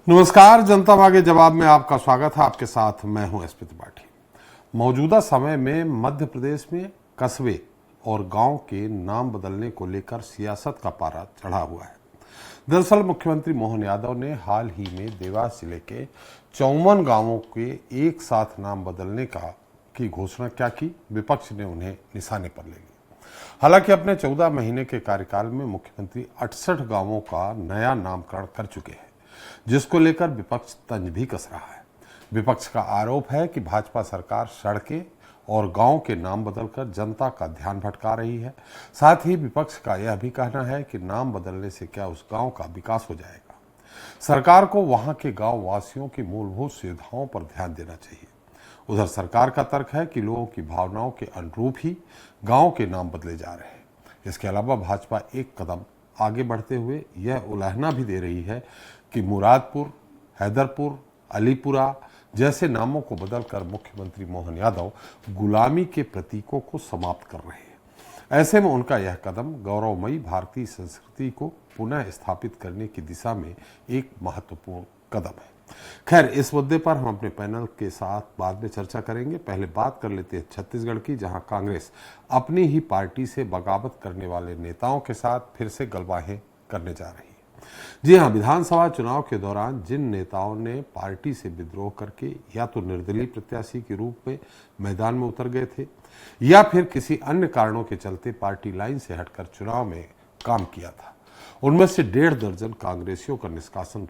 नमस्कार, जनता मांगे जवाब में आपका स्वागत है। आपके साथ मैं हूं एसपी त्रिपाठी। मौजूदा समय में मध्य प्रदेश में कस्बे और गांव के नाम बदलने को लेकर सियासत का पारा चढ़ा हुआ है। दरअसल मुख्यमंत्री मोहन यादव ने हाल ही में देवास जिले के 54 गांवों के एक साथ नाम बदलने की घोषणा क्या की, विपक्ष ने उन्हें निशाने पर ले लिया। हालांकि अपने 14 महीने के कार्यकाल में मुख्यमंत्री 68 गांवों का नया नामकरण कर चुके हैं, जिसको लेकर विपक्ष तंज भी कस रहा है। विपक्ष का आरोप है कि भाजपा सरकार सड़कें और गांव के नाम बदलकर जनता का ध्यान भटका रही है। साथ ही विपक्ष का यह भी कहना है कि नाम बदलने से क्या उस गांव का विकास हो जाएगा। सरकार को वहां के गांव वासियों की मूलभूत सुविधाओं पर ध्यान देना चाहिए। उधर सरकार का तर्क है कि लोगों की भावनाओं के अनुरूप ही गांव के नाम बदले जा रहे हैं। इसके अलावा भाजपा एक कदम आगे बढ़ते हुए यह उलाहना भी दे रही है कि मुरादपुर, हैदरपुर, अलीपुरा जैसे नामों को बदलकर मुख्यमंत्री मोहन यादव गुलामी के प्रतीकों को समाप्त कर रहे हैं। ऐसे में उनका यह कदम गौरवमयी भारतीय संस्कृति को पुनः स्थापित करने की दिशा में एक महत्वपूर्ण कदम है। खैर, इस मुद्दे पर हम अपने पैनल के साथ बाद में चर्चा करेंगे। पहले बात कर लेते हैं छत्तीसगढ़ की, जहां कांग्रेस अपनी ही पार्टी से बगावत करने वाले नेताओं के साथ फिर से गलवाहें करने जा रही है। जी हां, विधानसभा चुनाव के दौरान जिन नेताओं ने पार्टी से विद्रोह करके या तो निर्दलीय प्रत्याशी के रूप में मैदान में उतर गए थे या फिर किसी अन्य कारणों के चलते पार्टी लाइन से हटकर चुनाव में काम किया था, उनमें से 1.5 दर्जन कांग्रेसियों का निष्कासन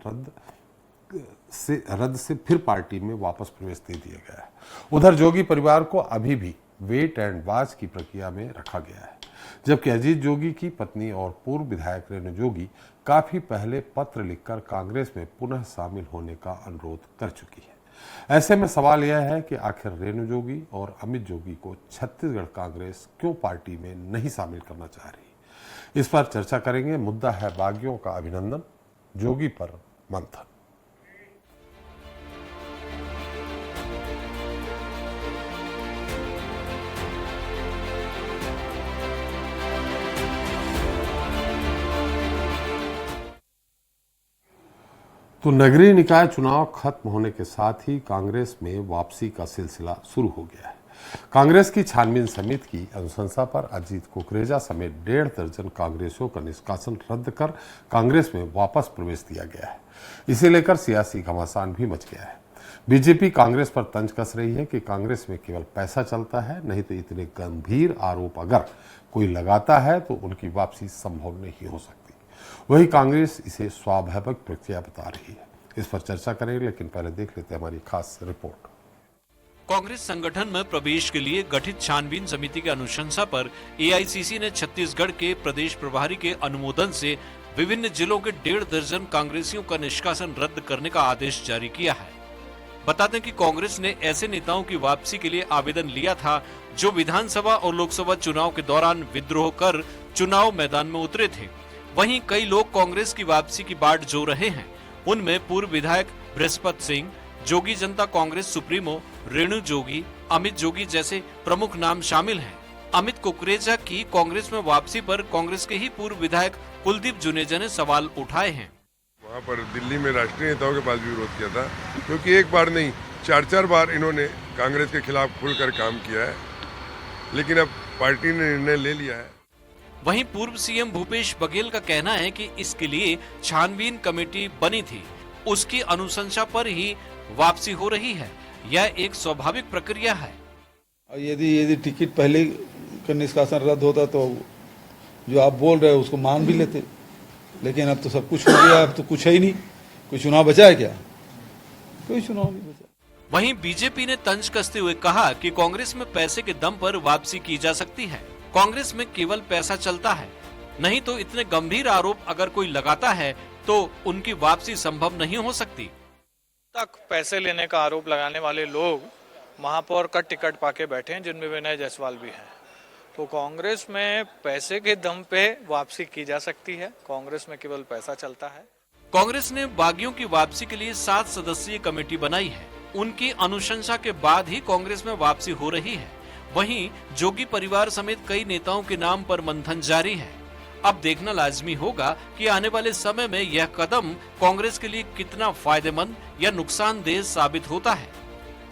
रद्द से फिर पार्टी में वापस प्रवेश दे दिया गया है। उधर जोगी परिवार को अभी भी वेट एंड वॉच की प्रक्रिया में रखा गया है, जबकि अजीत जोगी की पत्नी और पूर्व विधायक रेणु जोगी काफी पहले पत्र लिखकर कांग्रेस में पुनः शामिल होने का अनुरोध कर चुकी है। ऐसे में सवाल यह है कि आखिर रेणु जोगी और अमित जोगी को छत्तीसगढ़ कांग्रेस क्यों पार्टी में नहीं शामिल करना चाह रही। इस पर चर्चा करेंगे। मुद्दा है बागियों का अभिनंदन, जोगी पर मंथन। तो नगरीय निकाय चुनाव खत्म होने के साथ ही कांग्रेस में वापसी का सिलसिला शुरू हो गया है। कांग्रेस की छानबीन समिति की अनुशंसा पर अजीत कुकरेजा समेत 1.5 दर्जन कांग्रेसियों का निष्कासन रद्द कर कांग्रेस में वापस प्रवेश दिया गया है। इसे लेकर सियासी घमासान भी मच गया है। बीजेपी कांग्रेस पर तंज कस रही है कि कांग्रेस में केवल पैसा चलता है, नहीं तो इतने गंभीर आरोप अगर कोई लगाता है तो उनकी वापसी संभव नहीं हो सकती। वही कांग्रेस इसे स्वाभाविक प्रक्रिया बता रही है। इस पर चर्चा करेंगे, लेकिन पहले देख लेते हैं हमारी खास रिपोर्ट। कांग्रेस संगठन में प्रवेश के लिए गठित छानबीन समिति की अनुशंसा पर एआईसीसी ने छत्तीसगढ़ के प्रदेश प्रभारी के अनुमोदन से विभिन्न जिलों के 1.5 दर्जन कांग्रेसियों का निष्कासन रद्द करने का आदेश जारी किया है। बता दें कि कांग्रेस ने ऐसे नेताओं की वापसी के लिए आवेदन लिया था जो विधानसभा और लोकसभा चुनाव के दौरान विद्रोह कर चुनाव मैदान में उतरे थे। वहीं कई लोग कांग्रेस की वापसी की बाट जो रहे हैं। उनमें पूर्व विधायक बृहस्पति सिंह, जोगी जनता कांग्रेस सुप्रीमो रेणु जोगी, अमित जोगी जैसे प्रमुख नाम शामिल हैं। अमित कुकरेजा की कांग्रेस में वापसी पर कांग्रेस के ही पूर्व विधायक कुलदीप जुनेजा ने सवाल उठाए हैं। वहाँ पर दिल्ली में राष्ट्रीय नेताओं के पास भी विरोध किया था, क्योंकि एक बार नहीं 4 बार इन्होंने कांग्रेस के खिलाफ खुलकर काम किया है, लेकिन अब पार्टी ने निर्णय ले लिया है। वहीं पूर्व सीएम भूपेश बघेल का कहना है कि इसके लिए छानबीन कमेटी बनी थी, उसकी अनुशंसा पर ही वापसी हो रही है। यह एक स्वाभाविक प्रक्रिया है। यदि टिकट पहले का निष्कासन रद्द होता तो जो आप बोल रहे हो उसको मान भी लेते, लेकिन अब तो सब कुछ हो गया, अब तो कुछ है ही नहीं। कोई चुनाव बचा है क्या? कोई चुनाव नहीं बचा। वहीं बीजेपी ने तंज कसते हुए कहा कि कांग्रेस में पैसे के दम पर वापसी की जा सकती है। कांग्रेस में केवल पैसा चलता है, नहीं तो इतने गंभीर आरोप अगर कोई लगाता है तो उनकी वापसी संभव नहीं हो सकती। तक पैसे लेने का आरोप लगाने वाले लोग महापौर का टिकट पाके बैठे हैं, जिनमें विनय जायसवाल भी हैं। तो कांग्रेस में पैसे के दम पे वापसी की जा सकती है, कांग्रेस में केवल पैसा चलता है। कांग्रेस ने बागियों की वापसी के लिए 7 सदस्यीय कमेटी बनाई है। उनकी अनुशंसा के बाद ही कांग्रेस में वापसी हो रही है। वहीं जोगी परिवार समेत कई नेताओं के नाम पर मंथन जारी है। अब देखना लाजमी होगा कि आने वाले समय में यह कदम कांग्रेस के लिए कितना फायदेमंद या नुकसानदेह साबित होता है।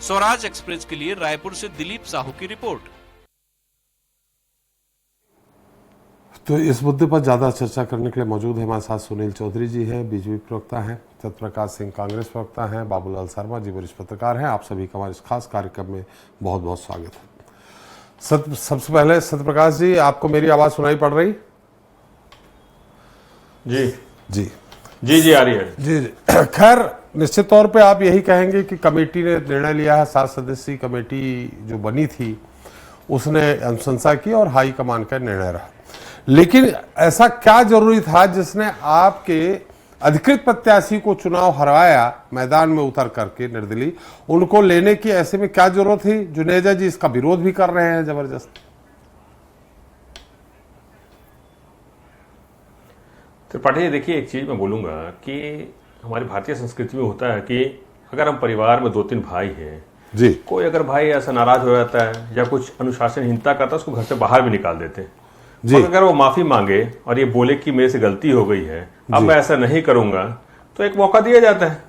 स्वराज एक्सप्रेस के लिए रायपुर से दिलीप साहू की रिपोर्ट। तो इस मुद्दे पर ज्यादा चर्चा करने के लिए मौजूद है हमारे साथ सुनील चौधरी जी हैं, बीजेपी प्रवक्ता हैं, सत्यप्रकाश सिंह कांग्रेस प्रवक्ता हैं, बाबूलाल शर्मा जी वरिष्ठ पत्रकार हैं। आप सभी का हमारे इस खास कार्यक्रम में बहुत बहुत स्वागत है। सबसे पहले सत्यप्रकाश जी, आपको मेरी आवाज सुनाई पड़ रही? जी जी जी जी आ रही है। जी जी। खैर, निश्चित तौर पे आप यही कहेंगे कि कमेटी ने निर्णय लिया है, 7 सदस्यीय कमेटी जो बनी थी उसने अनुशंसा की और हाईकमान का निर्णय रहा। लेकिन ऐसा क्या जरूरी था जिसने आपके अधिकृत प्रत्याशी को चुनाव हरवाया, मैदान में उतर करके निर्दलीय उनको लेने की? ऐसे में क्या जरूरत थी? जुनेजा जी इसका विरोध भी कर रहे हैं जबरदस्त। त्रिपाठी जी, देखिए, एक चीज मैं बोलूंगा कि हमारी भारतीय संस्कृति में होता है कि अगर हम परिवार में 2-3 भाई हैं जी, कोई अगर भाई ऐसा नाराज हो जाता है या कुछ अनुशासनहीनता करता है, उसको घर से बाहर भी निकाल देते हैं। और अगर वो माफी मांगे और ये बोले कि मेरे से गलती हो गई है, अब मैं ऐसा नहीं करूंगा, तो एक मौका दिया जाता है।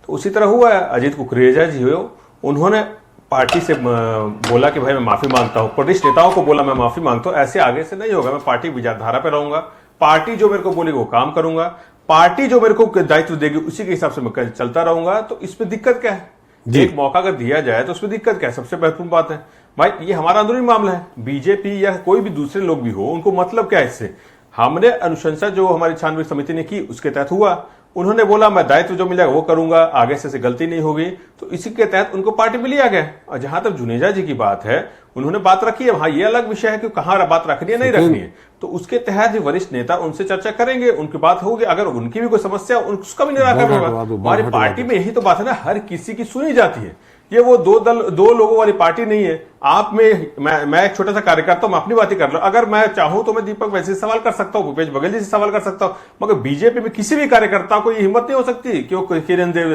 तो उसी तरह हुआ है। अजीत कुकरेजा जी हो, उन्होंने पार्टी से बोला कि भाई मैं माफी मांगता हूं, प्रदेश नेताओं को बोला मैं माफी मांगता हूं, ऐसे आगे से नहीं होगा, मैं पार्टी विचारधारा पे रहूंगा, पार्टी जो मेरे को बोलेगी वो काम करूंगा, पार्टी जो मेरे को दायित्व देगी उसी के हिसाब से मैं चलता रहूंगा। तो इसमें दिक्कत क्या है? एक मौका अगर दिया जाए तो उसमें दिक्कत क्या है? सबसे महत्वपूर्ण बात है भाई, ये हमारा अंदरूनी मामला है। बीजेपी या कोई भी दूसरे लोग भी हो, उनको मतलब क्या है इससे? हमने अनुशंसा जो हमारी छानबीन समिति ने की उसके तहत हुआ, उन्होंने बोला मैं दायित्व जो मिलेगा वो करूंगा, आगे से गलती नहीं होगी, तो इसी के तहत उनको पार्टी में लिया गया। और जहां तक जुनेजा जी की बात है, उन्होंने बात रखी है, हाँ ये अलग विषय है कि कहां बात रखनी है नहीं रखनी है, तो उसके तहत वरिष्ठ नेता उनसे चर्चा करेंगे, उनकी बात होगी, अगर उनकी भी कोई समस्या उसका भी निराकरण होगा। हमारी पार्टी में यही तो बात है ना, हर किसी की सुनी जाती है। ये वो दो लोगों वाली पार्टी नहीं है। आप में मैं एक छोटा सा कार्यकर्ता हूं, मैं अपनी बात ही कर रहा हूं। अगर मैं चाहूं तो मैं दीपक वैसे सवाल कर सकता हूं, भूपेश बघेल जी से सवाल कर सकता हूं, मगर बीजेपी में किसी भी कार्यकर्ता को ये हिम्मत नहीं हो सकती कि वो किरण देव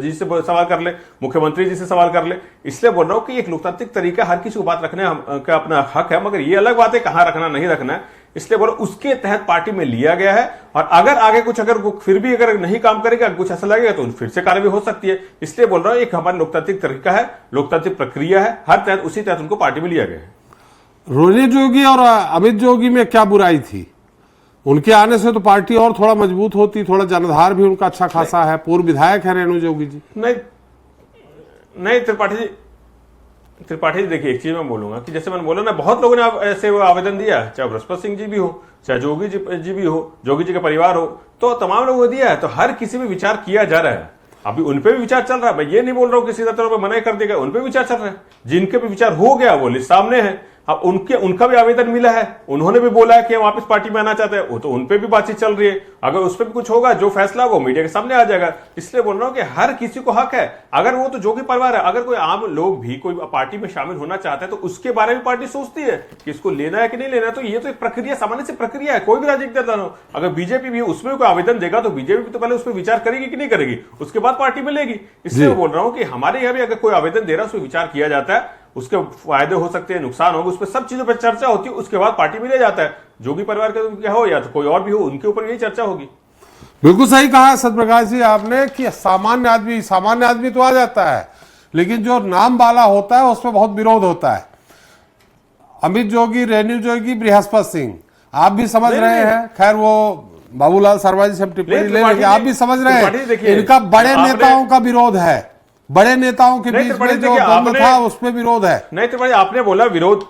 जी से सवाल कर ले, मुख्यमंत्री जी से सवाल कर ले। इसलिए बोल रहा हूं कि एक लोकतांत्रिक तरीका, हर किसी को बात रखने का अपना हक है, मगर ये अलग बात है कहां रखना नहीं रखना है। इसलिए बोलो उसके तहत पार्टी में लिया गया है, और अगर आगे कुछ अगर फिर भी अगर नहीं काम करेगा, कुछ ऐसा लगेगा तो फिर से कार्रवाई हो सकती है। इसलिए बोल रहा हूं एक हमारा लोकतांत्रिक तरीका है, लोकतांत्रिक प्रक्रिया है, हर तहत उसी तहत उनको पार्टी में लिया गया है। रोनी जोगी और अमित जोगी में क्या बुराई थी? उनके आने से तो पार्टी और थोड़ा मजबूत होती, थोड़ा जनाधार भी उनका अच्छा खासा है, पूर्व विधायक है रेणु जोगी जी। नहीं त्रिपाठी जी, देखिए एक चीज मैं बोलूंगा कि जैसे मैंने बोला ना, बहुत लोगों ने ऐसे आवेदन दिया है, चाहे बृहस्पति सिंह जी भी हो, चाहे जोगी जी भी हो, जोगी जी का परिवार हो, तो तमाम लोगों ने दिया है। तो हर किसी में विचार किया जा रहा है। अभी उनपे भी विचार चल रहा है। मैं ये नहीं बोल रहा हूं कि सीधा तौर पर मना कर देगा, उनपे विचार चल रहा है। जिनके भी विचार हो गया वो लिस्ट सामने है। अब उनका भी आवेदन मिला है, उन्होंने भी बोला है कि हम वापस पार्टी में आना चाहते हैं, वो तो उनपे भी बातचीत चल रही है। अगर उस पर भी कुछ होगा, जो फैसला होगा मीडिया के सामने आ जाएगा। इसलिए बोल रहा हूं कि हर किसी को हक है। अगर वो तो जोगी परिवार है, अगर कोई आम लोग भी कोई पार्टी में शामिल होना चाहते हैं तो उसके बारे में पार्टी सोचती है कि इसको लेना है कि नहीं लेना है। तो ये तो एक प्रक्रिया, सामान्य सी प्रक्रिया है, कोई भी राजनीतिक दल हो। अगर बीजेपी भी उसमें कोई आवेदन देगा तो बीजेपी तो पहले उस पर विचार करेगी कि नहीं करेगी, उसके बाद पार्टी में लेगी। इसलिए बोल रहा हूं कि हमारे यहां भी अगर कोई आवेदन दे रहा है उसमें विचार किया जाता है, उसके फायदे हो सकते हैं, नुकसान होंगे, उस पर सब चीजों पर चर्चा होती है, उसके बाद पार्टी में ले जाता है। जोगी परिवार का क्या हो या तो कोई और भी हो, उनके ऊपर यही चर्चा होगी। बिल्कुल सही कहा सत्यप्रकाश जी आपने कि सामान्य आदमी तो आ जाता है, लेकिन जो नाम वाला होता है उसमें बहुत विरोध होता है। अमित जोगी, रेणु जोगी, बृहस्पति सिंह, आप भी समझ रहे हैं। खैर वो बाबूलाल शर्मा जी से हम टिप्पणी ले लेंगे, आप भी समझ रहे हैं इनका बड़े नेताओं का विरोध है, बड़े नेताओं के बीच में जो द्वंद्व था उसमें विरोध है। नहीं त्रिपाठी, आपने बोला विरोध,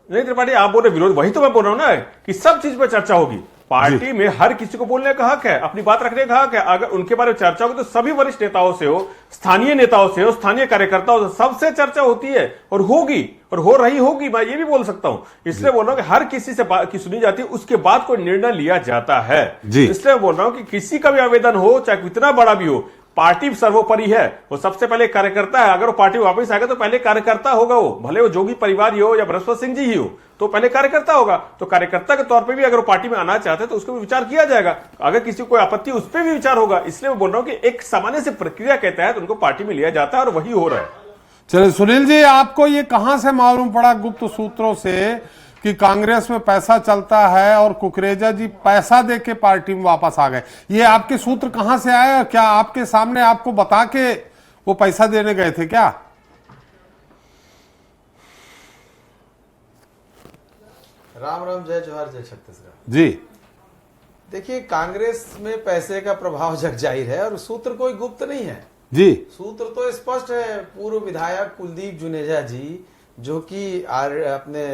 नहीं त्रिपाठी आप बोल रहे विरोध, वही तो मैं बोल रहा हूं ना कि सब चीज पर चर्चा होगी। पार्टी में हर किसी को बोलने का हक है, अपनी बात रखने का हक है। अगर उनके बारे में चर्चा होगी तो सभी वरिष्ठ नेताओं से हो, स्थानीय नेताओं से हो, स्थानीय कार्यकर्ताओं से, सबसे चर्चा होती है और होगी और हो रही होगी, मैं ये भी बोल सकता हूं। इसलिए बोल रहा हूं कि हर किसी से बात की सुनी जाती है, उसके बाद कोई निर्णय लिया जाता है। इसलिए बोल रहा हूं कि किसी का भी आवेदन हो, चाहे कितना बड़ा भी हो, पार्टी सर्वोपरि है। वो सबसे पहले कार्यकर्ता है। अगर वो पार्टी वापस आएगा तो पहले कार्यकर्ता होगा वो, भले वो जोगी परिवार ही हो या बृहस्पति सिंह जी ही हो, तो पहले कार्यकर्ता होगा। तो कार्यकर्ता के तौर पे भी अगर वो पार्टी में आना चाहते हैं तो उसको भी विचार किया जाएगा। अगर किसी को कोई आपत्ति, उस पर भी विचार होगा। इसलिए मैं बोल रहा हूं कि एक सामान्य से प्रक्रिया के तहत उनको पार्टी में लिया जाता है और वही हो रहा है। चलिए सुनील जी, आपको ये कहां से मालूम पड़ा गुप्त सूत्रों से कि कांग्रेस में पैसा चलता है और कुकरेजा जी पैसा देके पार्टी में वापस आ गए। ये आपके सूत्र कहां से आया? क्या आपके सामने आपको बता के वो पैसा देने गए थे क्या? राम राम, जय जोहार, जय छत्तीसगढ़ जी। देखिए, कांग्रेस में पैसे का प्रभाव जग जाहिर है और सूत्र कोई गुप्त नहीं है जी। सूत्र तो स्पष्ट है। पूर्व विधायक कुलदीप जुनेजा जी, जो कि अपने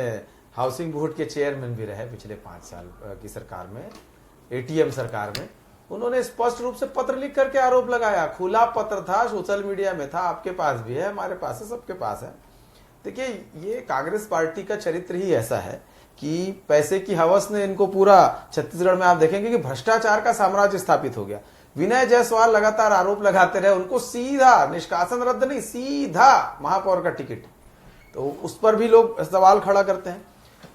हाउसिंग बोर्ड के चेयरमैन भी रहे पिछले 5 साल की सरकार में, एटीएम सरकार में, उन्होंने स्पष्ट रूप से पत्र लिख करके आरोप लगाया। खुला पत्र था, सोशल मीडिया में था, आपके पास भी है, हमारे पास है, सबके पास है। देखिए, ये कांग्रेस पार्टी का चरित्र ही ऐसा है कि पैसे की हवस ने इनको पूरा, छत्तीसगढ़ में आप देखेंगे कि भ्रष्टाचार का साम्राज्य स्थापित हो गया। विनय जायसवाल लगातार आरोप लगाते रहे, उनको सीधा निष्कासन रद्द नहीं, सीधा महापौर का टिकट, तो उस पर भी लोग सवाल खड़ा करते हैं।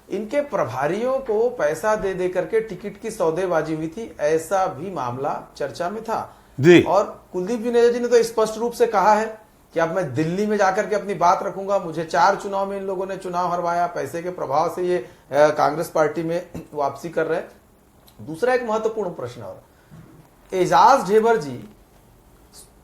इनके प्रभारियों को पैसा दे दे करके टिकट की सौदेबाजी हुई थी, ऐसा भी मामला चर्चा में था जी। और कुलदीप जुनेजा जी ने तो स्पष्ट रूप से कहा है कि अब मैं दिल्ली में जाकर के अपनी बात रखूंगा। मुझे 4 चुनाव में इन लोगों ने चुनाव हरवाया, पैसे के प्रभाव से ये कांग्रेस पार्टी में वापसी कर रहे हैं। दूसरा एक महत्वपूर्ण प्रश्न और, एजाज ढेबर जी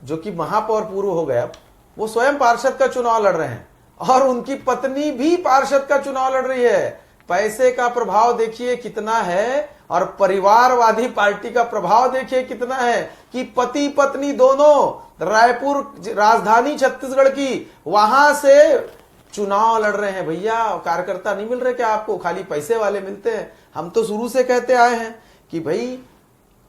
जो कि महापौर पूर्व हो गया, वो स्वयं पार्षद का चुनाव लड़ रहे हैं और उनकी पत्नी भी पार्षद का चुनाव लड़ रही है। पैसे का प्रभाव देखिए कितना है और परिवारवादी पार्टी का प्रभाव देखिए कितना है कि पति पत्नी दोनों रायपुर राजधानी छत्तीसगढ़ की, वहां से चुनाव लड़ रहे हैं। भैया, कार्यकर्ता नहीं मिल रहे क्या आपको? खाली पैसे वाले मिलते हैं। हम तो शुरू से कहते आए हैं कि भाई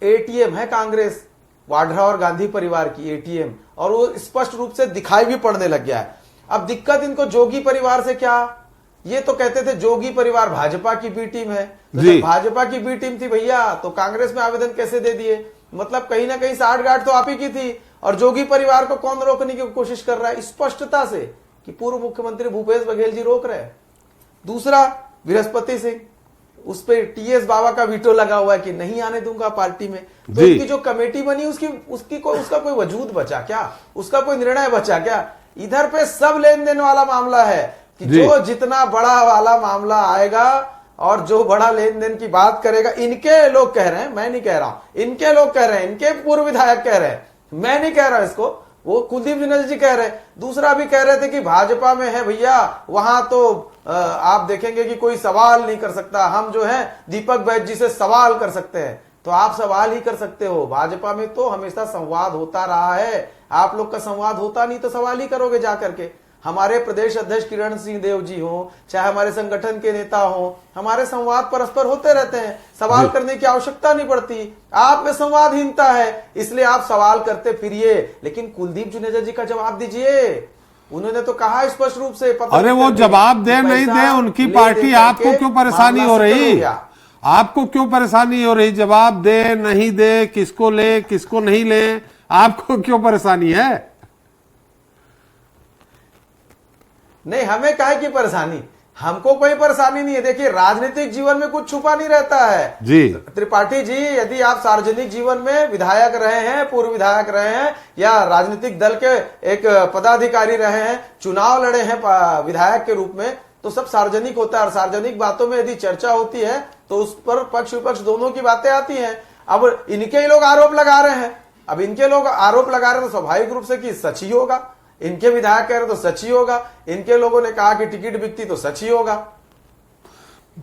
एटीएम है कांग्रेस, वाड्रा और गांधी परिवार की एटीएम, और वो स्पष्ट रूप से दिखाई भी पड़ने लग गया है। अब दिक्कत इनको जोगी परिवार से क्या? ये तो कहते थे जोगी परिवार भाजपा की बी टीम है, तो जब भाजपा की बी टीम थी भैया, तो कांग्रेस में आवेदन कैसे दे दिए? मतलब कहीं ना कहीं साठगांठ तो आप ही की थी। और जोगी परिवार को कौन रोकने की कोशिश कर रहा है? स्पष्टता से कि पूर्व मुख्यमंत्री भूपेश बघेल जी रोक रहे हैं। दूसरा, बृहस्पति सिंह, उस पर टीएस बाबा का वीटो लगा हुआ है कि नहीं आने दूंगा पार्टी में। तो इसकी जो कमेटी बनी उसका कोई वजूद बचा क्या? उसका कोई निर्णय बचा क्या? इधर पे सब लेन देन वाला मामला है कि जो जितना बड़ा वाला मामला आएगा और जो बड़ा लेन देन की बात करेगा, इनके लोग कह रहे हैं, मैं नहीं कह रहा हूं, इनके लोग कह रहे हैं, इनके पूर्व विधायक कह रहे हैं, मैं नहीं कह रहा इसको, वो कुलदीप जुनेजा जी कह रहे हैं। दूसरा भी कह रहे थे कि भाजपा में है भैया, वहां तो आप देखेंगे कि कोई सवाल नहीं कर सकता, हम जो है दीपक बैज जी से सवाल कर सकते हैं। तो आप सवाल ही कर सकते हो, भाजपा में तो हमेशा संवाद होता रहा है। आप लोग का संवाद होता नहीं तो सवाल ही करोगे जाकर के। हमारे प्रदेश अध्यक्ष किरण सिंह देव जी हो, चाहे हमारे संगठन के नेता हो, हमारे संवाद परस्पर होते रहते हैं, सवाल करने की आवश्यकता नहीं पड़ती। आप में संवादहीनता है, इसलिए आप सवाल करते फिरिए। लेकिन कुलदीप जुनेजा जी का जवाब दीजिए। उन्होंने तो कहा स्पष्ट रूप से, अरे वो जवाब दे नहीं दे उनकी पार्टी, आपको क्यों परेशानी हो रही? आपको क्यों परेशानी हो रही? जवाब दे नहीं दे, किसको ले किसको नहीं ले, आपको क्यों परेशानी है? नहीं, हमें काहे की परेशानी? हमको कोई परेशानी नहीं है। देखिए, राजनीतिक जीवन में कुछ छुपा नहीं रहता है जी। त्रिपाठी जी, यदि आप सार्वजनिक जीवन में विधायक रहे हैं, पूर्व विधायक रहे हैं, या राजनीतिक दल के एक पदाधिकारी रहे हैं, चुनाव लड़े हैं विधायक के रूप में, तो सब सार्वजनिक होता है। और सार्वजनिक बातों में यदि चर्चा होती है तो उस पर पक्ष विपक्ष दोनों की बातें आती हैं। अब इनके ही लोग आरोप लगा रहे हैं, अब इनके लोग आरोप लगा रहे हैं तो स्वाभाविक रूप से कि सच ही होगा। इनके विधायक कह रहे तो सच ही होगा, इनके लोगों ने कहा कि टिकट बिकती तो सच ही होगा।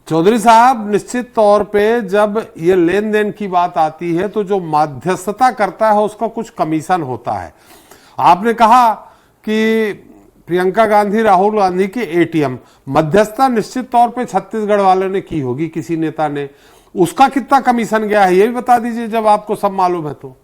चौधरी साहब, निश्चित तौर पे जब ये लेन देन की बात आती है तो जो मध्यस्थता करता है उसका कुछ कमीशन होता है। आपने कहा कि प्रियंका गांधी राहुल गांधी के एटीएम मध्यस्थता निश्चित तौर पे छत्तीसगढ़ वालों ने की होगी, किसी नेता ने, उसका कितना कमीशन गया है ये भी बता दीजिए जब आपको सब मालूम है तो।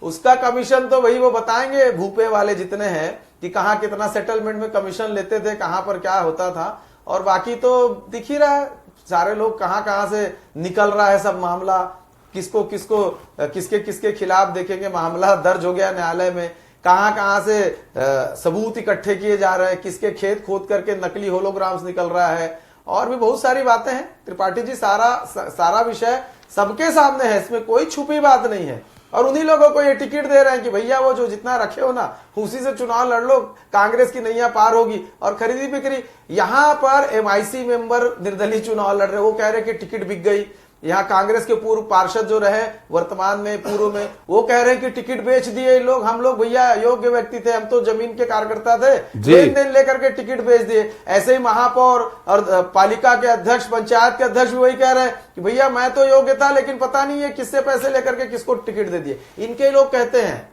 उसका कमीशन तो वही वो बताएंगे, भूपे वाले जितने हैं, कि कहां कितना सेटलमेंट में कमीशन लेते थे, कहां पर क्या होता था। और बाकी तो दिख ही रहा है, सारे लोग कहां कहां से निकल रहा है सब मामला, किसको किसको किसके किसके खिलाफ देखेंगे मामला दर्ज हो गया न्यायालय में, कहां कहां से सबूत इकट्ठे किए जा रहे हैं, किसके खेत खोद करके नकली होलोग्राम्स निकल रहा है, और भी बहुत सारी बातें हैं। त्रिपाठी जी, सारा विषय सबके सामने है, इसमें कोई छुपी बात नहीं है। और उन्हीं लोगों को ये टिकट दे रहे हैं कि भैया वो जो जितना रखे हो ना उसी से चुनाव लड़ लो, कांग्रेस की नैया पार होगी। और खरीदी बिक्री, यहाँ पर एमआईसी मेंबर निर्दलीय चुनाव लड़ रहे, वो कह रहे कि टिकट बिक गई। यहाँ कांग्रेस के पूर्व पार्षद जो रहे वर्तमान में पूर्व में, वो कह रहे हैं कि टिकट बेच दिए लोग, हम लोग भैया योग्य व्यक्ति थे, हम तो जमीन के कार्यकर्ता थे, लेन देन लेकर के टिकट बेच दिए। ऐसे ही महापौर और पालिका के अध्यक्ष, पंचायत के अध्यक्ष भी वही कह रहे हैं कि भैया मैं तो योग्य था, लेकिन पता नहीं है किससे पैसे लेकर के किसको टिकट दे दिए। इनके लोग कहते हैं,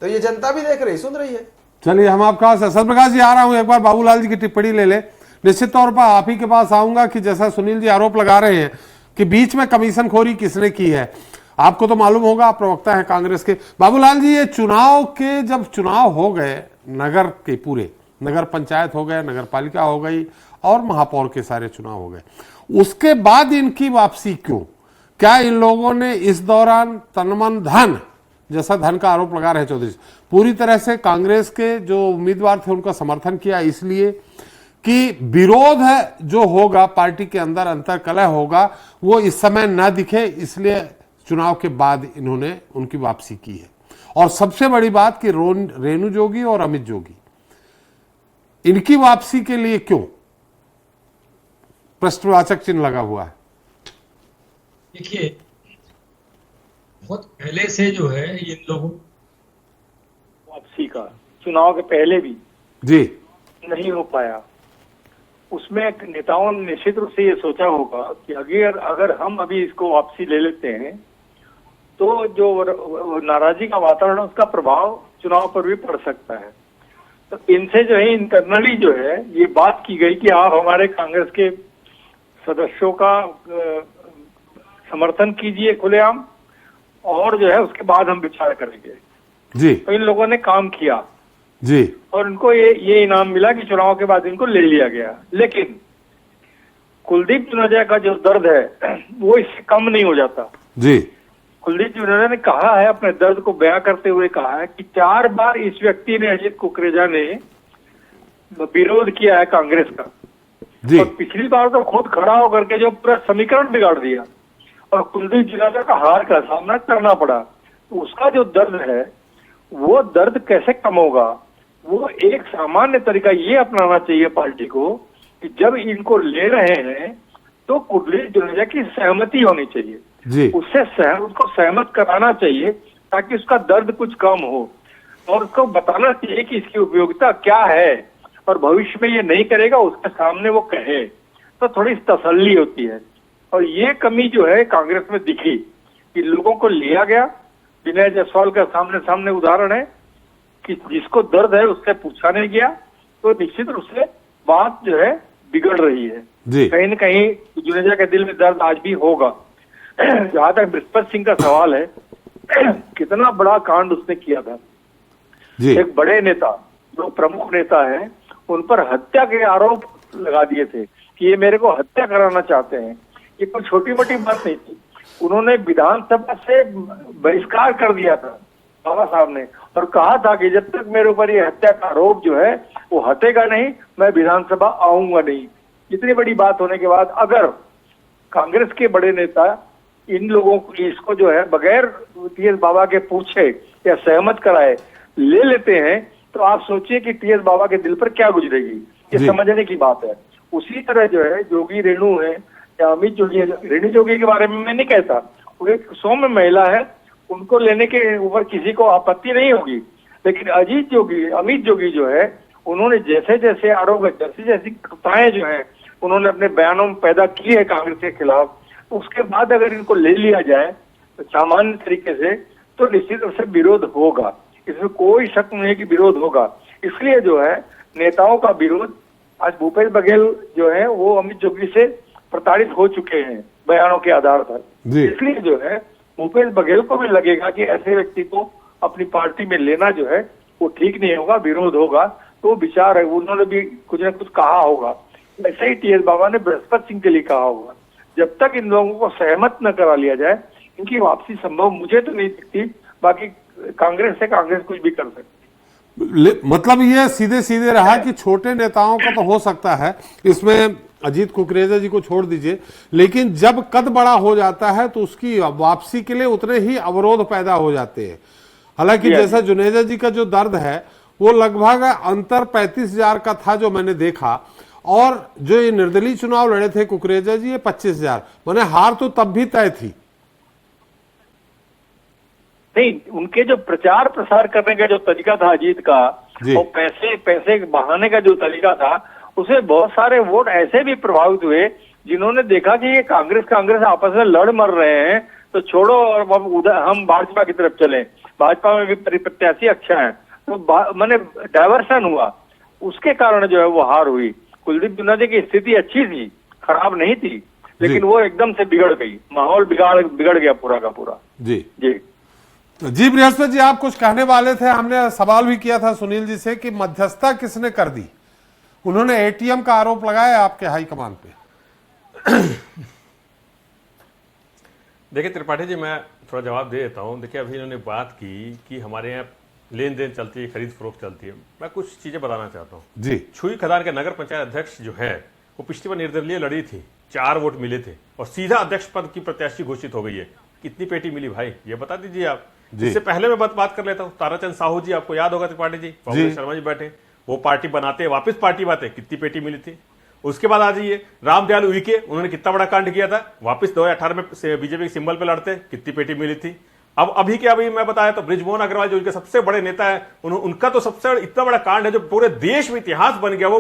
तो ये जनता भी देख रही, सुन रही है। चलिए हम आपका सत्यप्रकाश जी आ रहा हूं, एक बार बाबूलाल जी की टिप्पणी ले ले। निश्चित तौर पर आप ही के पास आऊंगा कि जैसा सुनील जी आरोप लगा रहे हैं कि बीच में कमीशन खोरी किसने की है, आपको तो मालूम होगा, आप प्रवक्ता हैं कांग्रेस के। बाबूलाल जी, ये चुनाव के जब चुनाव हो गए, नगर के पूरे नगर पंचायत हो गए, नगर पालिका हो गई और महापौर के सारे चुनाव हो गए, उसके बाद इनकी वापसी क्यों? क्या इन लोगों ने इस दौरान तनमन धन, जैसा धन का आरोप लगा रहे चौधरी, पूरी तरह से कांग्रेस के जो उम्मीदवार थे उनका समर्थन किया, इसलिए कि विरोध है जो होगा पार्टी के अंदर, अंतर्कलह होगा, वो इस समय न दिखे, इसलिए चुनाव के बाद इन्होंने उनकी वापसी की है? और सबसे बड़ी बात कि रेणु जोगी और अमित जोगी, इनकी वापसी के लिए क्यों प्रश्नवाचक चिन्ह लगा हुआ है? देखिए, बहुत पहले से जो है इन लोगों वापसी का चुनाव के पहले भी जी नहीं हो पाया। उसमें नेताओं ने निश्चित रूप से ये सोचा होगा कि अगर हम अभी इसको वापसी ले लेते हैं तो जो नाराजगी का वातावरण है उसका प्रभाव चुनाव पर भी पड़ सकता है। तो इनसे जो है इंटरनली जो है ये बात की गई कि आप हमारे कांग्रेस के सदस्यों का समर्थन कीजिए खुलेआम, और जो है उसके बाद हम विचार करेंगे जी। तो इन लोगों ने काम किया जी, और इनको ये इनाम मिला कि चुनाव के बाद इनको ले लिया गया। लेकिन कुलदीप जुनेजा का जो दर्द है वो इससे कम नहीं हो जाता जी। कुलदीप जुनेजा ने कहा है, अपने दर्द को बयां करते हुए कहा है कि 4 बार इस व्यक्ति ने, अजीत कुकरेजा ने विरोध किया है कांग्रेस का जी। और पिछली बार तो खुद खड़ा होकर के जो पूरा समीकरण बिगाड़ दिया और कुलदीप जुनेजा का हार का सामना करना पड़ा। तो उसका जो दर्द है वो दर्द कैसे कम होगा? वो एक सामान्य तरीका ये अपनाना चाहिए पार्टी को कि जब इनको ले रहे हैं तो कुलदीप जुनेजा की सहमति होनी चाहिए जी। उसको सहमत कराना चाहिए ताकि उसका दर्द कुछ कम हो, और उसको बताना चाहिए कि इसकी उपयोगिता क्या है और भविष्य में ये नहीं करेगा, उसके सामने वो कहे तो थोड़ी तसल्ली होती है। और ये कमी जो है कांग्रेस में दिखी कि लोगों को लिया गया। विनय जायसवाल का सामने उदाहरण है कि जिसको दर्द है उससे पूछा नहीं गया, तो निश्चित रूप से बात जो है बिगड़ रही है। कहीं न कहीं जुनेजा के दिल में दर्द आज भी होगा। जहां तक बृहस्पति सिंह का सवाल है, कितना बड़ा कांड उसने किया था जी। एक बड़े नेता, जो प्रमुख नेता है, उन पर हत्या के आरोप लगा दिए थे कि ये मेरे को हत्या कराना चाहते हैं। ये कोई छोटी मोटी बात नहीं थी। उन्होंने विधानसभा से बहिष्कार कर दिया था बाबा साहब ने, और कहा था कि जब तक मेरे ऊपर ये हत्या का आरोप जो है वो हटेगा नहीं, मैं विधानसभा आऊंगा नहीं। इतनी बड़ी बात होने के बाद अगर कांग्रेस के बड़े नेता इन लोगों को, इसको जो है बगैर टीएस बाबा के पूछे या सहमत कराए ले लेते हैं, तो आप सोचिए कि टीएस बाबा के दिल पर क्या गुजरेगी। ये समझने की बात है। उसी तरह जो है जोगी रेणु है या अमित जोगी है, रेणु जोगी के बारे में मैं नहीं कहता, वो एक सौम्य महिला है, उनको लेने के ऊपर किसी को आपत्ति नहीं होगी। लेकिन अमित जोगी जो है, उन्होंने जैसे जैसे आरोप, जैसी जैसी कथाएं जो है उन्होंने अपने बयानों में पैदा की है कांग्रेस के खिलाफ, उसके बाद अगर इनको ले लिया जाए तो सामान्य तरीके से, तो निश्चित रूप से विरोध होगा। इसमें कोई शक नहीं है कि विरोध होगा। इसलिए जो है नेताओं का विरोध, आज भूपेश बघेल जो है वो अमित जोगी से प्रताड़ित हो चुके हैं बयानों के आधार पर। इसलिए जो है भूपेश बघेल को भी लगेगा कि ऐसे व्यक्ति को अपनी पार्टी में लेना जो है वो ठीक नहीं होगा, विरोध होगा। तो विचार है, उन्होंने भी कुछ न कुछ कहा होगा। ऐसे ही टीएस बाबा ने बृहस्पति सिंह के लिए कहा होगा। जब तक इन लोगों को सहमत न करा लिया जाए, इनकी वापसी संभव मुझे तो नहीं दिखती। बाकी कांग्रेस कुछ भी कर सकती। मतलब ये सीधे सीधे रहा कि छोटे नेताओं का तो हो सकता है, इसमें अजीत कुकरेजा जी को छोड़ दीजिए, लेकिन जब कद बड़ा हो जाता है तो उसकी वापसी के लिए उतने ही अवरोध पैदा हो जाते हैं। हालांकि जैसा जुनेजा जी का जो दर्द है वो लगभग अंतर 35,000 का था जो मैंने देखा, और जो ये निर्दलीय चुनाव लड़े थे कुकरेजा जी, ये 25,000, माने हार तो तब भी तय थी। नहीं, उनके जो प्रचार प्रसार करने का जो तरीका था अजीत का, और पैसे बहाने का जो तरीका था, उसे बहुत सारे वोट ऐसे भी प्रभावित हुए जिन्होंने देखा कि ये कांग्रेस आपस में लड़ मर रहे हैं, तो छोड़ो और हम भाजपा की तरफ चलें, भाजपा में भी प्रत्याशी अच्छा है, तो मैंने डायवर्सन हुआ, उसके कारण जो है वो हार हुई। कुलदीप जुनेजा की स्थिति अच्छी थी, खराब नहीं थी, लेकिन वो एकदम से बिगड़ गई, माहौल बिगड़ गया पूरा का पूरा। जी जी जी बृहस्पति जी, आप कुछ कहने वाले थे। हमने सवाल भी किया था सुनील जी से कि मध्यस्थता किसने कर दी। उन्होंने एटीएम का आरोप लगाया आपके हाईकमान पे। देखिए त्रिपाठी जी, मैं थोड़ा जवाब दे देता हूं। देखिए अभी इन्होंने बात की कि हमारे यहाँ लेन देन चलती है, खरीद फरोख्त चलती है। मैं कुछ चीजें बताना चाहता हूँ जी। छुई खदान के नगर पंचायत अध्यक्ष जो है वो पिछली बार निर्दलीय लड़ी थी, 4 वोट मिले थे और सीधा अध्यक्ष पद की प्रत्याशी घोषित हो गई है। कितनी पेटी मिली भाई, ये बता दीजिए आप। इससे पहले मैं बात कर लेता हूँ। ताराचंद साहू जी, आपको याद होगा त्रिपाठी जी, पवन शर्मा जी बैठे, वो पार्टी बनाते वापस पार्टी बाते, कितनी पेटी मिली थी। उसके बाद आ जाइए रामदयाल उइके, उन्होंने कितना बड़ा कांड किया था, वापस 2018 में बीजेपी के सिंबल पे लड़ते, कितनी पेटी मिली थी। अब अभी के अभी मैं बताया तो ब्रिजमोहन अग्रवाल जो उनके सबसे बड़े नेता है, उनका तो सबसे इतना बड़ा कांड है जो पूरे देश में इतिहास बन गया। वो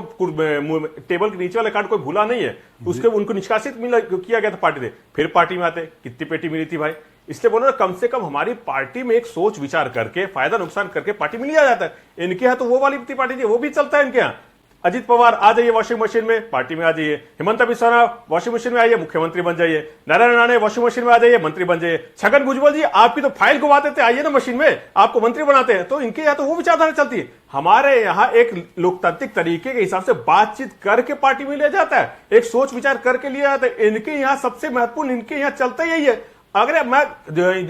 टेबल के नीचे वाले कांड कोई भूला नहीं है, उसके उनको निष्कासित किया गया था पार्टी से, फिर पार्टी में आते, कितनी पेटी मिली थी भाई। इसलिए बोलो ना, कम से कम हमारी पार्टी में एक सोच विचार करके, फायदा नुकसान करके पार्टी में लिया जाता है। इनके यहाँ तो वो वाली पार्टी थी, वो भी चलता है इनके यहाँ। अजीत पवार आ जाइए वॉशिंग मशीन में, पार्टी में आ जाइए। हेमंत बिस्वा वॉशिंग मशीन में आइए, मुख्यमंत्री बन जाइए। नारायण राणे वॉशिंग मशीन में आ जाइए, मंत्री बन जाइए। छगन भुजबल जी, आपकी तो फाइल घुमाते थे, आइए ना मशीन में, आपको मंत्री बनाते हैं। तो इनके यहाँ तो वो विचारधारा चलती है। हमारे यहाँ एक लोकतांत्रिक तरीके के हिसाब से बातचीत करके पार्टी में लिया जाता है, एक सोच विचार करके लिया जाता है। इनके यहाँ सबसे महत्वपूर्ण, इनके यहाँ चलता यही है। अगर मैं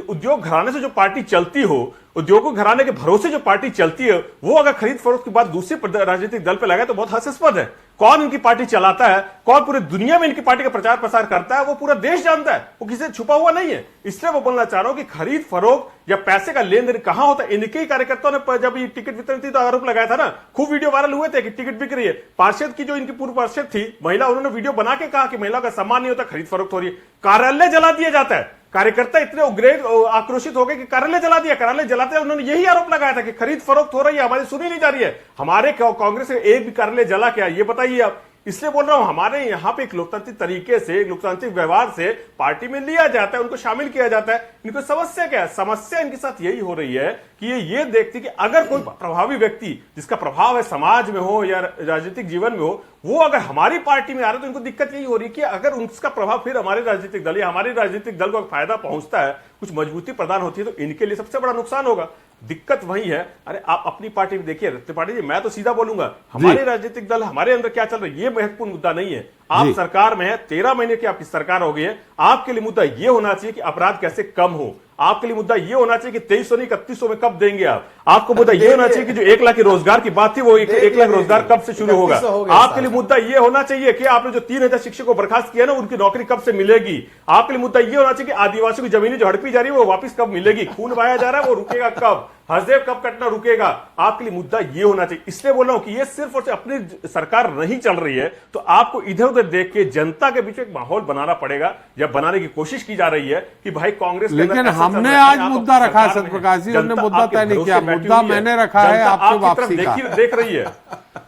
उद्योग घराने से जो पार्टी चलती हो, उद्योगों घराने के भरोसे जो पार्टी चलती है, वो अगर खरीद फरोख्त की बात दूसरे राजनीतिक दल पे लगाए तो बहुत हास्यास्पद है। कौन इनकी पार्टी चलाता है, कौन पूरी दुनिया में इनकी पार्टी का प्रचार प्रसार करता है, वो पूरा देश जानता है, वो किसी से छुपा हुआ नहीं है। इसलिए वो बोलना चाह रहा हूं कि खरीद फरोख्त या पैसे का लेन देन कहां होता है। इनके ही कार्यकर्ताओं ने जब ये टिकट वितरण थी तो आरोप लगाया था ना, खूब वीडियो वायरल हुए थे कि टिकट बिक रही है। पार्षद की जो इनकी पूर्व पार्षद थी महिला, उन्होंने वीडियो बना के कहा कि महिला का सम्मान नहीं होता, खरीद फरोख्त हो रही है, कार्यालय जला दिया जाता है। कार्यकर्ता इतने उग्र आक्रोशित हो गए कि कार्यालय जला दिया। कार्यालय जलाते उन्होंने यही आरोप लगाया था कि खरीद फरोख्त हो रही है, हमारी सुनी नहीं जा रही है। हमारे कांग्रेस के एक भी कार्यालय जला क्या, ये बताइए आप। इसलिए बोल रहा हूं, हमारे यहां पे एक लोकतांत्रिक तरीके से, लोकतांत्रिक व्यवहार से पार्टी में लिया जाता है, उनको शामिल किया जाता है। इनको समस्या क्या है? समस्या इनके साथ यही हो रही है कि ये देखती कि अगर कोई प्रभावी व्यक्ति जिसका प्रभाव है समाज में हो या राजनीतिक जीवन में हो, वो अगर हमारी पार्टी में आ रहा है तो इनको दिक्कत यही हो रही है कि अगर उसका प्रभाव फिर हमारे राजनीतिक दल या हमारे राजनीतिक दल को फायदा पहुंचता है, कुछ मजबूती प्रदान होती है, तो इनके लिए सबसे बड़ा नुकसान होगा। दिक्कत वही है। अरे आप अपनी पार्टी में देखिए त्रिपाठी जी, मैं तो सीधा बोलूंगा, हमारे राजनीतिक दल, हमारे अंदर क्या चल रहा है, ये महत्वपूर्ण मुद्दा नहीं है। आप सरकार में है, 13 महीने की आपकी सरकार हो गई है, आपके लिए मुद्दा ये होना चाहिए कि अपराध कैसे कम हो। आपके लिए मुद्दा ये होना चाहिए कि 2300 नहीं 3100 में कब देंगे आप। आपको मुद्दा ये होना चाहिए कि जो 1 लाख की रोजगार की बात थी वो 1 लाख रोजगार कब से शुरू होगा। आपके लिए मुद्दा ये होना चाहिए कि आपने जो 3000 शिक्षकों को बर्खास्त किया ना, उनकी नौकरी कब से मिलेगी। आपके लिए मुद्दा ये होना चाहिए कि आदिवासियों की जमीनें जो हड़पी जा रही है वो वापस कब मिलेगी। खून बहाया जा रहा है वो रुकेगा कब, हसदेव कब कटना रुकेगा। आपके लिए मुद्दा ये होना चाहिए। इसलिए बोल रहा हूं कि ये सिर्फ और सिर्फ अपनी सरकार नहीं चल रही है तो आपको इधर उधर देख के जनता के बीच एक माहौल बनाना पड़ेगा, या बनाने की कोशिश की जा रही है कि भाई कांग्रेस। लेकिन हमने आज मुद्दा रखा है सत्यप्रकाश जी, हमने मुद्दा तय नहीं किया। मुद्दा मैंने रखा है आपसे वापसी का, देख रही है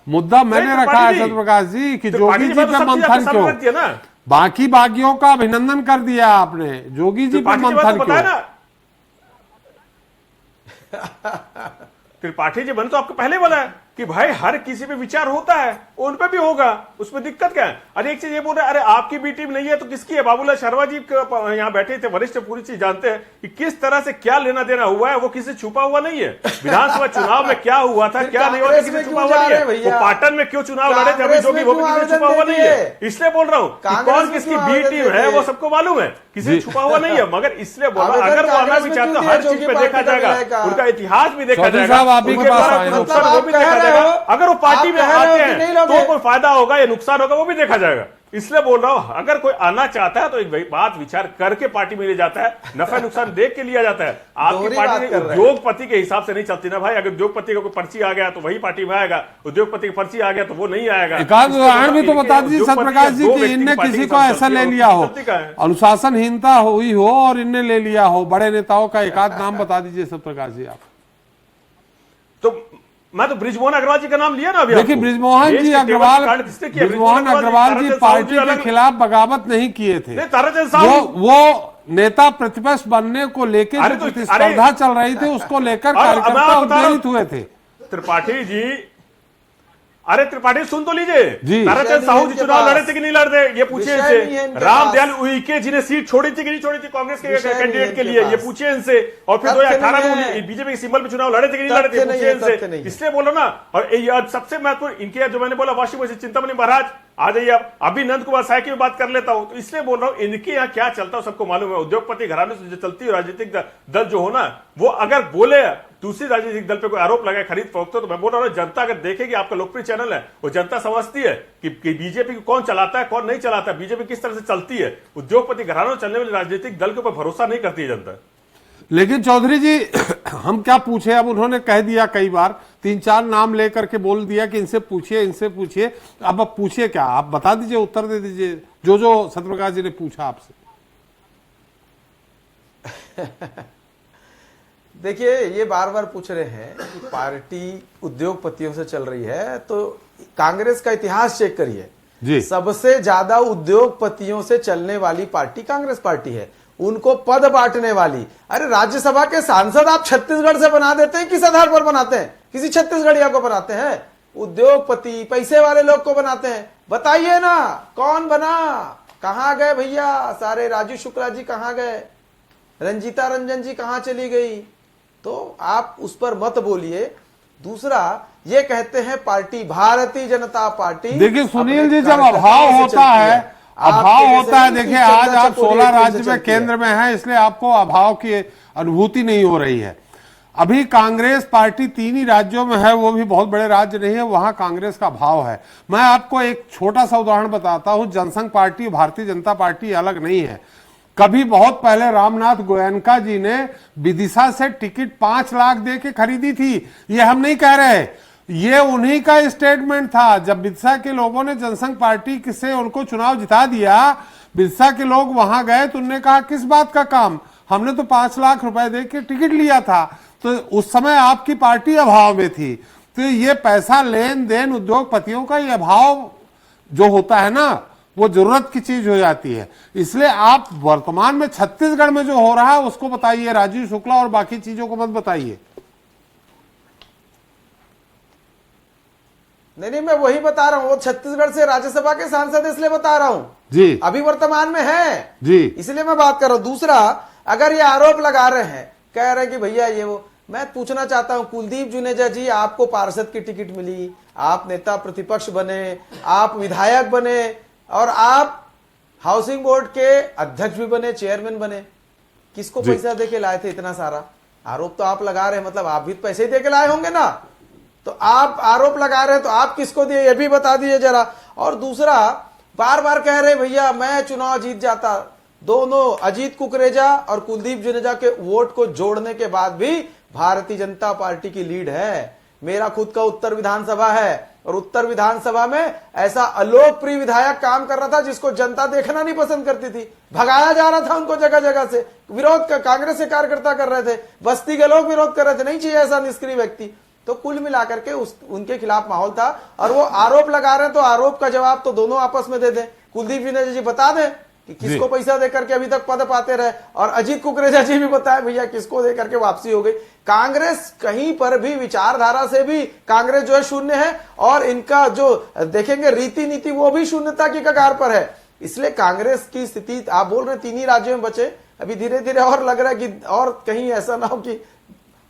मुद्दा मैंने रखा है सत्यप्रकाश जी कि जोगी जी पे मंथन क्यों। बाकी बागियों का अभिनंदन कर दिया आपने, जोगी जी पे मंथन क्यों। त्रिपाठी जी, मैंने तो आपको पहले बोला है कि भाई हर किसी पे विचार होता है, उन पे भी होगा, उसमें दिक्कत क्या है। अरे एक चीज ये बोल रहे, अरे आपकी भी टीम नहीं है तो किसकी है। बाबूलाल शर्मा जी यहाँ बैठे थे, वरिष्ठ, पूरी चीज जानते हैं कि किस तरह से क्या लेना देना हुआ है, वो किसी छुपा हुआ नहीं है। विधानसभा चुनाव में क्या हुआ था, क्या नहीं हुआ था, किसी छुपा हुआ नहीं है। वो पाटन में क्यों चुनाव लड़े थे, अभी जो भी वो भी किसी छुपा हुआ नहीं है। इसलिए बोल रहा हूँ कौन किसकी बी टीम है वो सबको मालूम है, किसी छुपा हुआ नहीं है। मगर इसलिए बोला, अगर वो आना भी चाहते तो हर चीज पे देखा जाएगा, उनका इतिहास भी देखा जाएगा, वो भी देखा जाएगा। अगर वो पार्टी में आते हैं तो कोई फायदा होगा या नुकसान होगा वो भी देखा जाएगा। इसलिए बोल रहा हूं, अगर कोई आना चाहता है तो एक बात विचार करके पार्टी में ले जाता है, नफा नुकसान देख के लिया जाता है। आपकी पार्टी उद्योगपति के हिसाब से नहीं चलती ना भाई। अगर उद्योगपति का कोई पर्ची आ गया तो वही पार्टी में आएगा, उद्योगपति की पर्ची आ गया तो वो नहीं आएगा। एक आध उदाहरण भी तो बता दीजिए सत्यप्रकाश जी कि इनने किसी को ऐसा ले लिया हो, अनुशासनहीनता हुई हो और इनने ले लिया हो, बड़े नेताओं का एक आध नाम बता दीजिए सत्यप्रकाश जी आप। तो मैं तो बृजमोहन अग्रवाल जी का नाम लिया ना अभी। देखिए बृजमोहन जी अग्रवाल जी पार्टी के खिलाफ बगावत नहीं किए थे, वो नेता प्रतिपक्ष बनने को लेकर जो प्रतिस्पर्धा चल रही थी उसको लेकर कार्यकर्ता उत्तेजित हुए थे। त्रिपाठी जी, अरे त्रिपाठी सुन तो लीजिए, ताराचंद साहू जी चुनाव लड़े थे कि नहीं लड़े ये पूछिए इनसे। रामदयाल उइके जी ने सीट छोड़ी थी कि नहीं छोड़ी थी कांग्रेस के कैंडिडेट के लिए, ये पूछिए इनसे। और फिर 2018 में बीजेपी के सिंबल पे चुनाव लड़े थे कि नहीं लड़े थे, पूछिए इनसे। इसलिए बोलो ना। और सबसे महत्वपूर्ण इनके जो मैंने बोला वाशिंग मशीन चिंतामणि महाराज आ जाइए आप। अभी नंद कुमार साय की भी बात कर लेता हूं, तो इसलिए बोल रहा हूं इनके यहाँ क्या चलता है सबको मालूम है। उद्योगपति घराने से जो चलती है राजनीतिक दल जो हो ना, वो अगर बोले दूसरी राजनीतिक दल पे कोई आरोप लगाए खरीद फरोख्त, तो मैं बोल रहा हूं जनता अगर देखेगी, आपका लोकप्रिय चैनल है, वो जनता समझती है कि बीजेपी को कौन चलाता है कौन नहीं चलाता है, बीजेपी किस तरह से चलती है। उद्योगपति घरानों चलने वाले राजनीतिक दल के ऊपर भरोसा नहीं करती है जनता। लेकिन चौधरी जी हम क्या पूछे, अब उन्होंने कह दिया कई बार, 3-4 नाम लेकर के बोल दिया कि इनसे पूछिए इनसे पूछिए। अब पूछिए क्या, आप बता दीजिए, उत्तर दे दीजिए जो सत्यप्रकाश जी ने पूछा आपसे। देखिए ये बार बार पूछ रहे हैं कि पार्टी उद्योगपतियों से चल रही है, तो कांग्रेस का इतिहास चेक करिए जी। सबसे ज्यादा उद्योगपतियों से चलने वाली पार्टी कांग्रेस पार्टी है, उनको पद बांटने वाली। अरे राज्यसभा के सांसद आप छत्तीसगढ़ से बना देते हैं, किस आधार पर बनाते हैं? किसी छत्तीसगढ़िया को बनाते हैं? उद्योगपति पैसे वाले लोग को बनाते हैं। बताइए ना कौन बना, कहां गए भैया सारे? राजू शुक्ला जी कहां गए? रंजीता रंजन जी कहां चली गई? तो आप उस पर मत बोलिए। दूसरा ये कहते हैं पार्टी भारतीय जनता पार्टी। देखिए सुनील जी, जब अभाव होता है देखिए आज आप 16 राज्य में केंद्र में हैं, इसलिए आपको अभाव की अनुभूति नहीं हो रही है। अभी कांग्रेस पार्टी 3 ही राज्यों में है, वो भी बहुत बड़े राज्य नहीं है, वहां कांग्रेस का भाव है। मैं आपको एक छोटा सा उदाहरण बताता हूं, जनसंघ पार्टी भारतीय जनता पार्टी अलग नहीं है। कभी बहुत पहले रामनाथ गोयनका जी ने विदिशा से टिकट 5 लाख दे के खरीदी थी, ये हम नहीं कह रहे, ये उन्हीं का स्टेटमेंट था। जब विदिशा के लोगों ने जनसंघ पार्टी से उनको चुनाव जिता दिया, विदिशा के लोग वहां गए तो उन्होंने कहा किस बात का काम, हमने तो 5 लाख रुपए दे के टिकट लिया था। तो उस समय आपकी पार्टी अभाव में थी। तो ये पैसा लेन देन उद्योगपतियों का ये अभाव जो होता है ना, वो जरूरत की चीज हो जाती है। इसलिए आप वर्तमान में छत्तीसगढ़ में जो हो रहा है उसको बताइए, राजीव शुक्ला और बाकी चीजों को मत बताइए। नहीं मैं वही बता रहा हूं, वो छत्तीसगढ़ से राज्यसभा के सांसद इसलिए बता रहा हूं जी, अभी वर्तमान में है जी, इसलिए मैं बात कर रहा हूं। दूसरा, अगर ये आरोप लगा रहे हैं, कह रहे हैं कि भैया ये वो, मैं पूछना चाहता हूं कुलदीप जुनेजा जी, आपको पार्षद की टिकट मिली, आप नेता प्रतिपक्ष बने, आप विधायक बने और आप हाउसिंग बोर्ड के अध्यक्ष भी बने, चेयरमैन बने, किसको पैसा देके लाए थे इतना सारा? आरोप तो आप लगा रहे हैं, मतलब आप भी पैसे दे के लाए होंगे ना, तो आप आरोप लगा रहे हैं तो आप किसको दिए ये भी बता दीजिए जरा। और दूसरा, बार बार कह रहे भैया मैं चुनाव जीत जाता, दोनों अजीत कुकरेजा और कुलदीप जुनेजा के वोट को जोड़ने के बाद भी भारतीय जनता पार्टी की लीड है। मेरा खुद का उत्तर विधानसभा है और उत्तर विधानसभा में ऐसा अलोकप्रिय विधायक काम कर रहा था जिसको जनता देखना नहीं पसंद करती थी, भगाया जा रहा था उनको जगह जगह से, विरोध कांग्रेस के कार्यकर्ता कर रहे थे, बस्ती के लोग विरोध कर रहे थे, नहीं चाहिए ऐसा निष्क्रिय व्यक्ति। तो कुल मिलाकर के उनके खिलाफ माहौल था। और वो आरोप लगा रहे हैं तो आरोप का जवाब तो दोनों आपस में दे दें। कुलदीप जुनेजा जी बता दें कि किसको पैसा देकर के अभी तक पद पाते रहे, और अजीत कुकरेजा जी भी बताए भैया किसको देकर के वापसी हो गई। कांग्रेस कहीं पर भी विचारधारा से भी कांग्रेस जो है शून्य है, और इनका जो देखेंगे रीति नीति वो भी शून्यता की कगार पर है। इसलिए कांग्रेस की स्थिति, आप बोल रहे 3 ही राज्यों में बचे, अभी धीरे धीरे और लग रहा है कि और कहीं ऐसा ना हो कि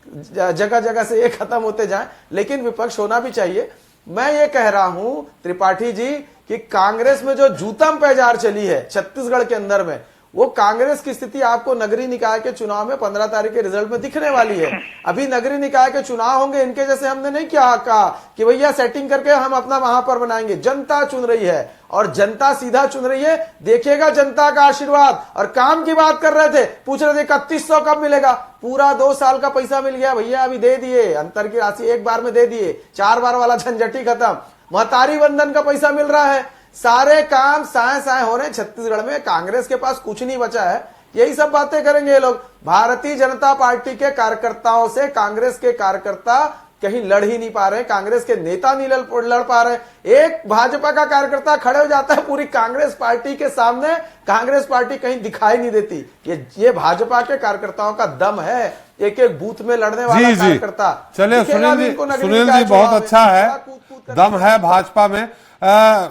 जगह जगह से ये खत्म होते जाए, लेकिन विपक्ष होना भी चाहिए। मैं ये कह रहा हूं त्रिपाठी जी कि कांग्रेस में जो जूतम पैजार चली है छत्तीसगढ़ के अंदर में, वो कांग्रेस की स्थिति आपको नगरीय निकाय के चुनाव में 15 तारीख के रिजल्ट में दिखने वाली है। अभी नगरीय निकाय के चुनाव होंगे, इनके जैसे हमने नहीं क्या कहा कि भैया सेटिंग करके हम अपना महापौर बनाएंगे। जनता चुन रही है और जनता सीधा चुन रही है, देखिएगा जनता का आशीर्वाद। और काम की बात कर रहे थे, पूछ रहे थे 3100 कब मिलेगा, पूरा 2 साल का पैसा मिल गया भैया, अभी दे दिए, अंतर की राशि एक बार में दे दिए, 4 बार वाला झंझटी खत्म। महतारी वंदन का पैसा मिल रहा है, सारे काम साए साए हो रहे हैं छत्तीसगढ़ में। कांग्रेस के पास कुछ नहीं बचा है, यही सब बातें करेंगे ये लोग। भारतीय जनता पार्टी के कार्यकर्ताओं से कांग्रेस के कार्यकर्ता कहीं लड़ ही नहीं पा रहे, कांग्रेस के नेता नहीं लड़ पा रहे। एक भाजपा का कार्यकर्ता खड़े हो जाता है पूरी कांग्रेस पार्टी के सामने, कांग्रेस पार्टी कहीं दिखाई नहीं देती। ये भाजपा के कार्यकर्ताओं का दम है, एक एक बूथ में लड़ने वाला कार्यकर्ता। चलिए सुनील जी बहुत अच्छा है, दम है भाजपा में।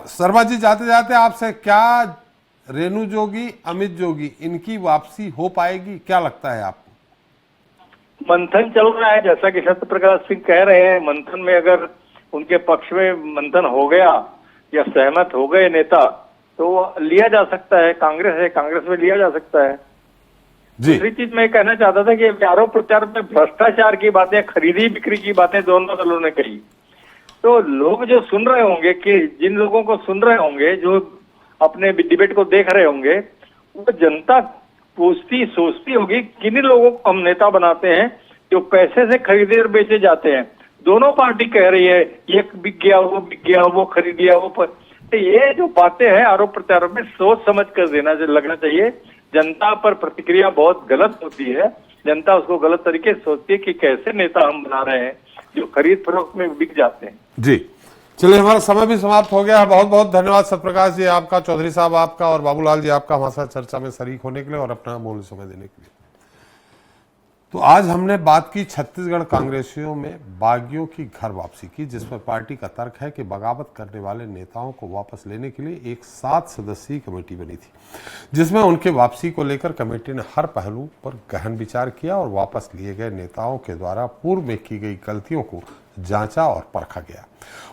शर्मा जी जाते जाते आपसे, क्या रेणु जोगी, अमित जोगी, इनकी वापसी हो पाएगी, क्या लगता है आपको? मंथन चल रहा है, जैसा कि सत्य प्रकाश सिंह कह रहे हैं। मंथन में अगर उनके पक्ष में मंथन हो गया या सहमत हो गए नेता, तो लिया जा सकता है। कांग्रेस है, कांग्रेस में लिया जा सकता है। दूसरी चीज मैं कहना चाहता था कि आरोप प्रत्यारोप में भ्रष्टाचार की बातें, खरीदी बिक्री की बातें दोनों दलों ने कही, तो लोग जो सुन रहे होंगे, कि जिन लोगों को सुन रहे होंगे, जो अपने डिबेट को देख रहे होंगे, वो जनता पूछती सोचती होगी किन लोगों को हम नेता बनाते हैं जो पैसे से खरीदे और बेचे जाते हैं। दोनों पार्टी कह रही है ये बिक गया, वो खरीद लिया, तो ये जो बातें हैं आरोप प्रत्यारोप में, सोच समझ कर देना लगना चाहिए। जनता पर प्रतिक्रिया बहुत गलत होती है, जनता उसको गलत तरीके से सोचती है कि कैसे नेता हम बना रहे हैं जो खरीद फरोख्त में बिक जाते हैं। जी चलिए, हमारा समय भी समाप्त हो गया है। बहुत बहुत धन्यवाद सत्यप्रकाश जी आपका, चौधरी साहब आपका और बाबूलाल जी आपका हमारे साथ चर्चा में शरीक होने के लिए और अपना अमूल्य समय देने के लिए। तो आज हमने बात की छत्तीसगढ़ कांग्रेसियों में बागियों की घर वापसी की, जिसमें पार्टी का तर्क है कि बगावत करने वाले नेताओं को वापस लेने के लिए एक 7 सदस्यीय कमेटी बनी थी, जिसमें उनके वापसी को लेकर कमेटी ने हर पहलू पर गहन विचार किया और वापस लिए गए नेताओं के द्वारा पूर्व में की गई गलतियों को जांचा और परखा गया।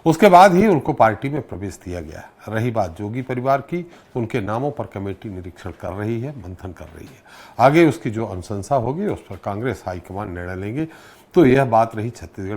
उसके बाद ही उनको पार्टी में प्रवेश दिया गया। रही बात जोगी परिवार की, तो उनके नामों पर कमेटी निरीक्षण कर रही है, मंथन कर रही है। आगे उसकी जो अनुशंसा होगी उस पर कांग्रेस हाईकमान निर्णय लेंगे। तो यह बात रही छत्तीसगढ़